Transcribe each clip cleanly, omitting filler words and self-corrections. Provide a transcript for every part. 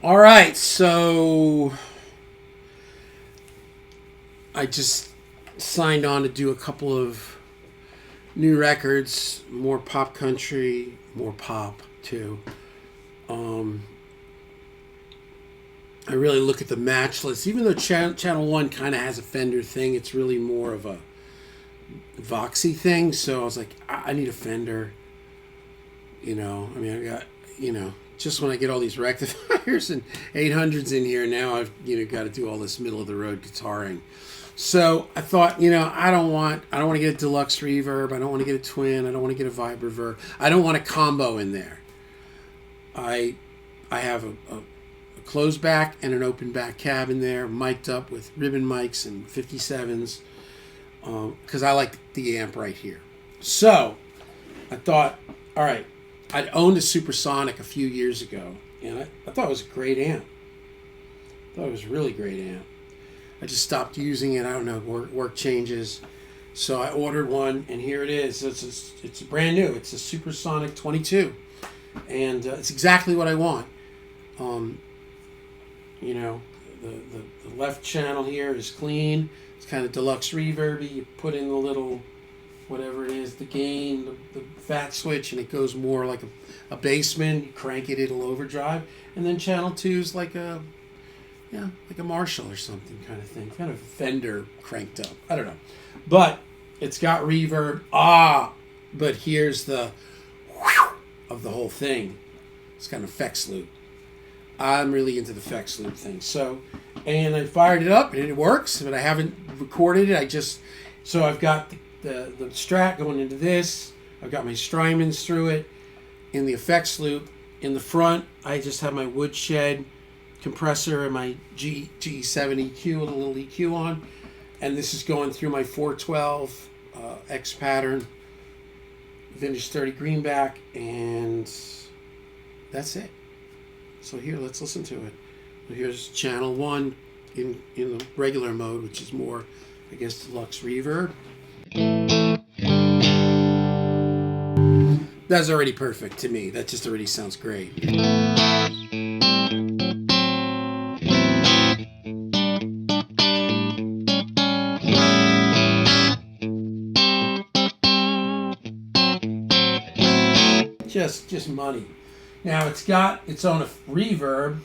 All right, so I just signed on to do a couple of new records, more pop country, more pop too. Um, I really look at the match list, even though Channel One kind of has a Fender thing. It's really more of a Voxy thing. So I was like, I need a Fender. I mean, I got just when I get all these rectifiers and 800s in here, now I've got to do all this middle of the road guitaring. So I thought, I don't want to get a deluxe reverb. I don't want to get a twin. I don't want to get a vibreverb. I don't want a combo in there. I have a closed back and an open back cab in there, mic'd up with ribbon mics and 57s, because I like the amp right here. So I thought, all right, I'd owned a Supersonic a few years ago, and I thought it was a great amp. I thought it was a really great amp. I just stopped using it. I don't know, work changes. So I ordered one, and here it is. It's brand new. It's a Supersonic 22, and it's exactly what I want. The left channel here is clean. It's kind of deluxe reverby. You put in the little, whatever it is, the gain, the fat switch, and it goes more like a bassman. You crank it, it'll overdrive. And then channel 2 is like a Marshall or something kind of thing. Kind of Fender cranked up. I don't know. But it's got reverb. But here's the whew of the whole thing. It's got an effects loop. I'm really into the effects loop thing. So, and I fired it up and it works, but I haven't recorded it. So I've got the Strat going into this. I've got my Strymons through it. In the effects loop, in the front, I just have my Woodshed compressor and my G7 EQ with a little EQ on. And this is going through my 412 X pattern, vintage 30 greenback, and that's it. So here, let's listen to it. Here's channel 1 in the regular mode, which is more, I guess, deluxe reverb. That's already perfect to me. That just already sounds great. Just money. Now it's got its own reverb.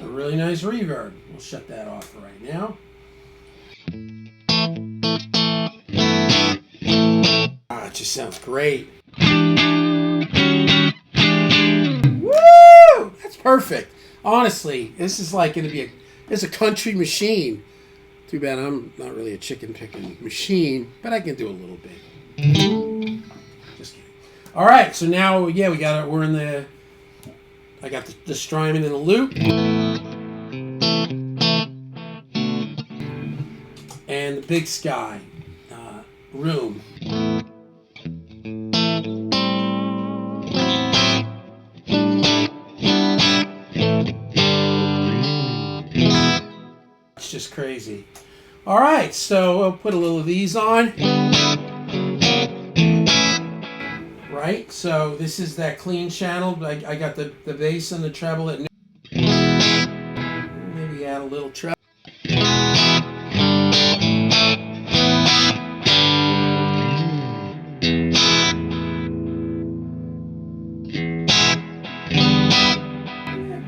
A really nice reverb. We'll shut that off right now. It just sounds great. Woo! That's perfect. Honestly, this is like going to be it's a country machine. Too bad I'm not really a chicken picking machine, but I can do a little bit. Just kidding. All right, so now I got the Strymon in the loop, and the Big Sky room. Just crazy. All right, so I'll put a little of these on. Right, so this is that clean channel. I got the bass and the treble at new. Maybe add a little treble.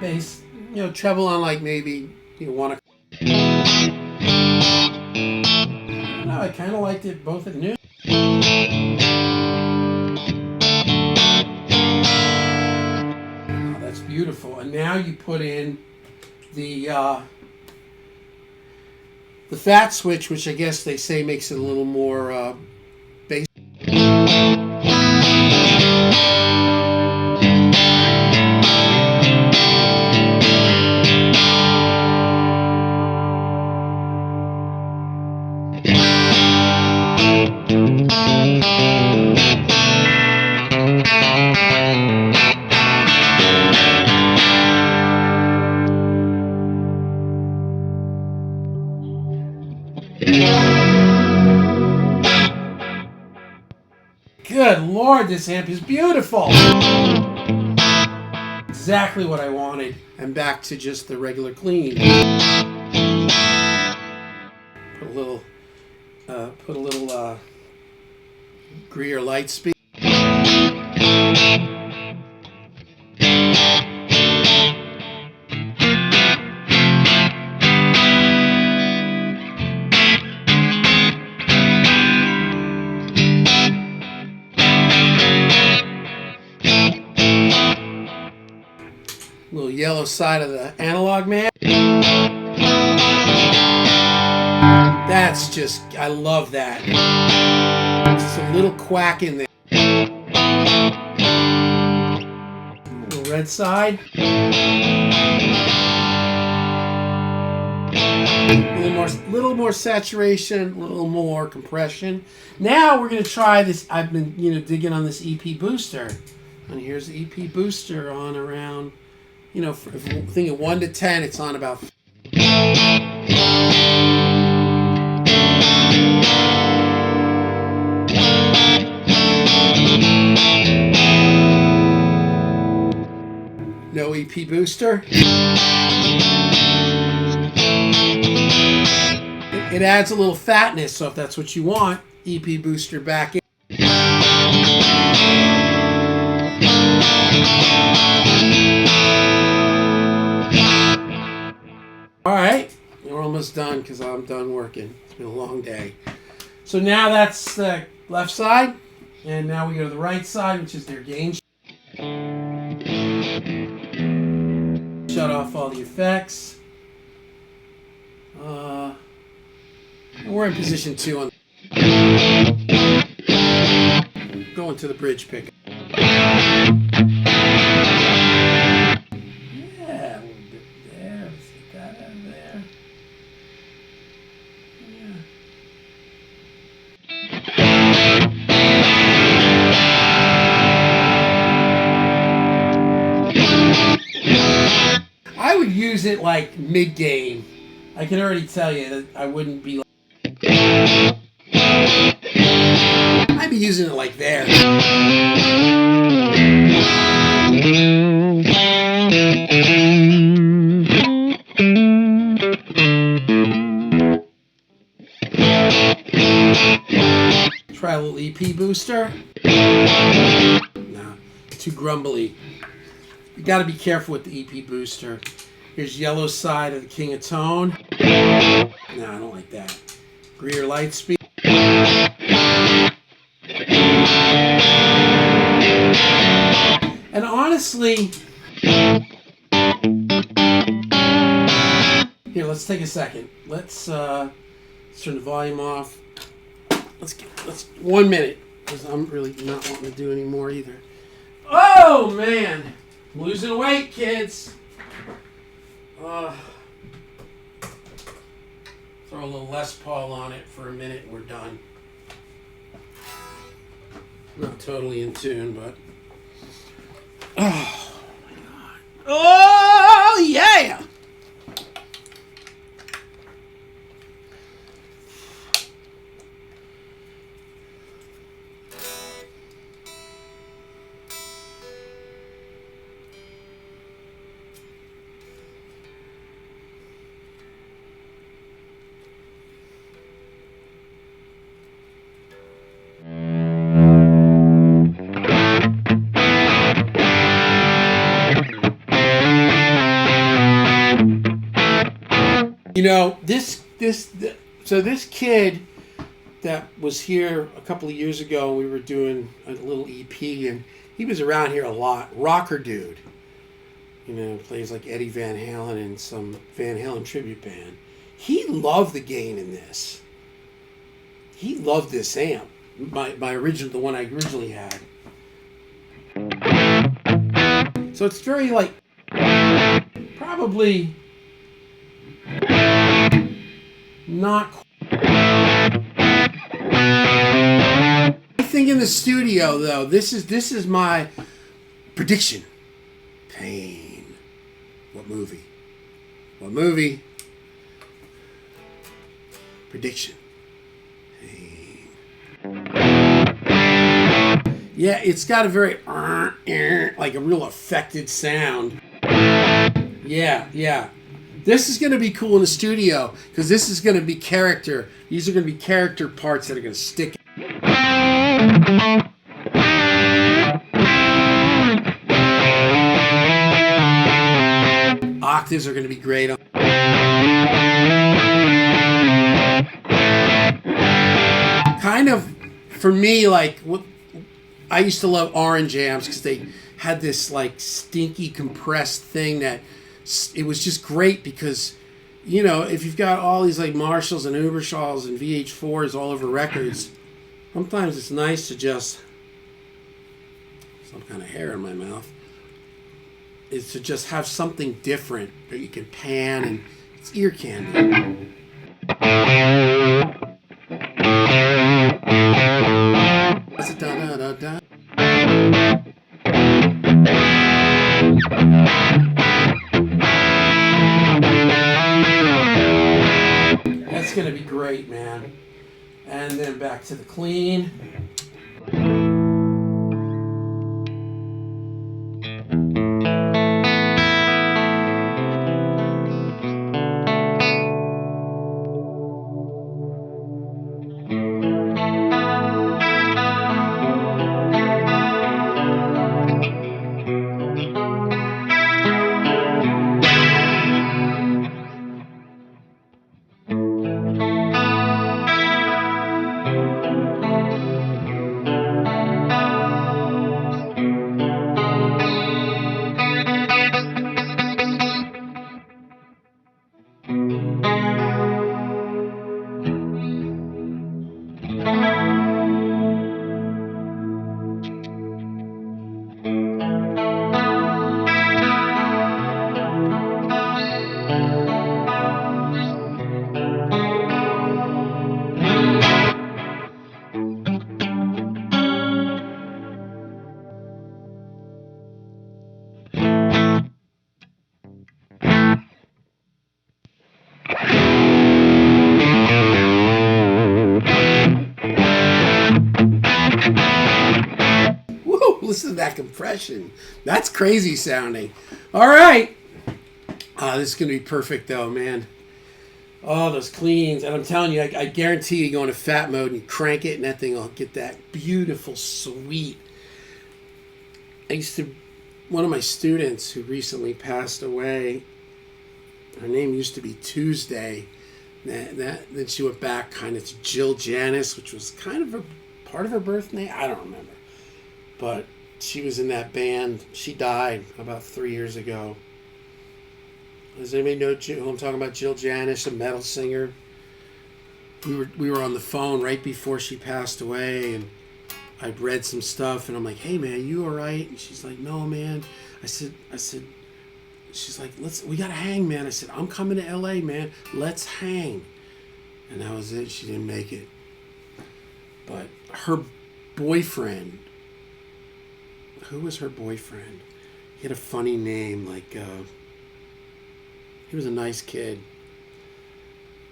Bass, treble on like maybe one. No, I kind of liked it both at new. Oh, that's beautiful. And now you put in the fat switch, which I guess they say makes it a little more bass. Good Lord, this amp is beautiful. Exactly what I wanted. And back to just the regular clean. Put a little Greer light speed. Little yellow side of the analog man. That's just, I love that. Just a little quack in there. Little red side. A little more saturation, a little more compression. Now we're going to try this. I've been, digging on this EP booster. And here's the EP booster on around, if we're thinking 1 to 10, it's on about. No EP booster. It adds a little fatness, so if that's what you want, EP booster back in. All right, we're almost done because I'm done working. It's been a long day. So now that's the left side, and now we go to the right side, which is their gain. Shut off all the effects. We're in position 2 on. Going to the bridge pick. Yeah, a little bit there. Let's get that out of there. Yeah. I would use it like mid-game. I can already tell you that I wouldn't be like. I'd be using it like there. Try a little EP booster. Nah, too grumbly. You got to be careful with the EP booster. Here's yellow side of the King of Tone. No, I don't like that. Greer light speed. And honestly, here, let's take a second. Let's turn the volume off. Let's 1 minute, because I'm really not wanting to do any more either. Oh man, I'm losing weight, kids. Throw a little Les Paul on it for a minute and we're done. Not totally in tune, but. Oh my God. Oh yeah! This kid that was here a couple of years ago, we were doing a little EP, and he was around here a lot. Rocker dude. Plays like Eddie Van Halen in some Van Halen tribute band. He loved the gain in this. He loved this amp. My original, the one I originally had. So it's very like, probably not. I think in the studio though, this is my prediction. Pain. What movie? Prediction. Yeah, it's got a very like a real affected sound. Yeah. This is going to be cool in the studio because this is going to be character. These are going to be character parts that are going to stick. Octaves are going to be great. Kind of, for me, like, what I used to love orange amps because they had this, like, stinky compressed thing that it was just great because, you know, if you've got all these, like, Marshalls and Ubershalls and VH4s all over records, sometimes it's nice to just, some kind of hair in my mouth, is to just have something different that you can pan, and it's ear candy. Da-da-da-da. That's gonna be great, man. And then back to the clean. Listen to that compression. That's crazy sounding. All right. This is going to be perfect, though, man. Oh, those cleans. And I'm telling you, I guarantee you go into fat mode and you crank it, and that thing will get that beautiful, sweet. One of my students who recently passed away, her name used to be Tuesday. Then she went back kind of to Jill Janis, which was kind of a part of her birth name. I don't remember. But she was in that band. She died about 3 years ago. Does anybody know who I'm talking about? Jill Janis, a metal singer. We were on the phone right before she passed away, and I'd read some stuff, and I'm like, "Hey man, you all right?" And she's like, "No man." I said. She's like, "We gotta hang, man." I said, "I'm coming to LA, man. Let's hang." And that was it. She didn't make it. But her boyfriend. Who was her boyfriend? He had a funny name, like he was a nice kid.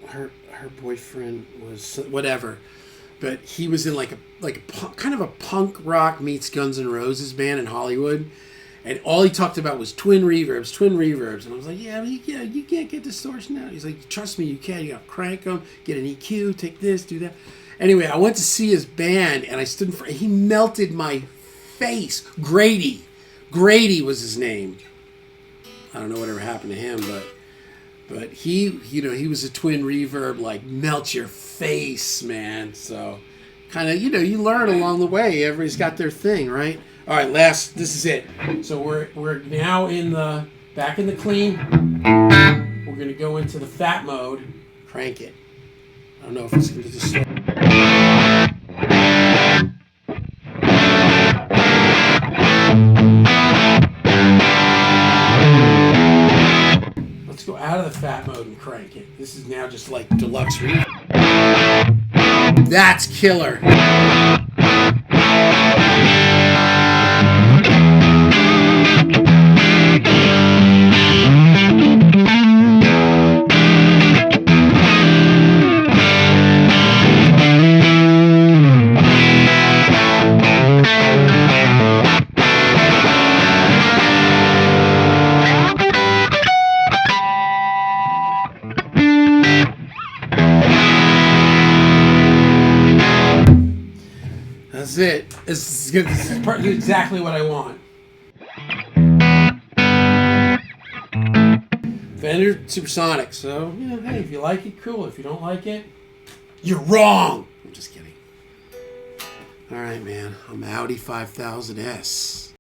Her boyfriend was whatever, but he was in like a kind of a punk rock meets Guns N' Roses band in Hollywood, and all he talked about was twin reverbs, and I was like, yeah, you can't get distortion out. He's like, trust me, you can. You gotta crank them, get an EQ, take this, do that. Anyway, I went to see his band, and I stood in front. He melted my face. Grady was his name. I don't know whatever happened to him, but he was a twin reverb, like melt your face, man. So kind of, you learn along the way. Everybody's got their thing, right? All right, this is it. So we're now back in the clean. We're gonna go into the fat mode. Crank it. I don't know if it's gonna distort. Let's go out of the fat mode and crank it. This is now just like deluxe reverb. That's killer. That's it. This is good. This is exactly what I want. Fender Supersonic. So, hey, if you like it, cool. If you don't like it, you're wrong. I'm just kidding. All right, man. I'm Audi 5000S.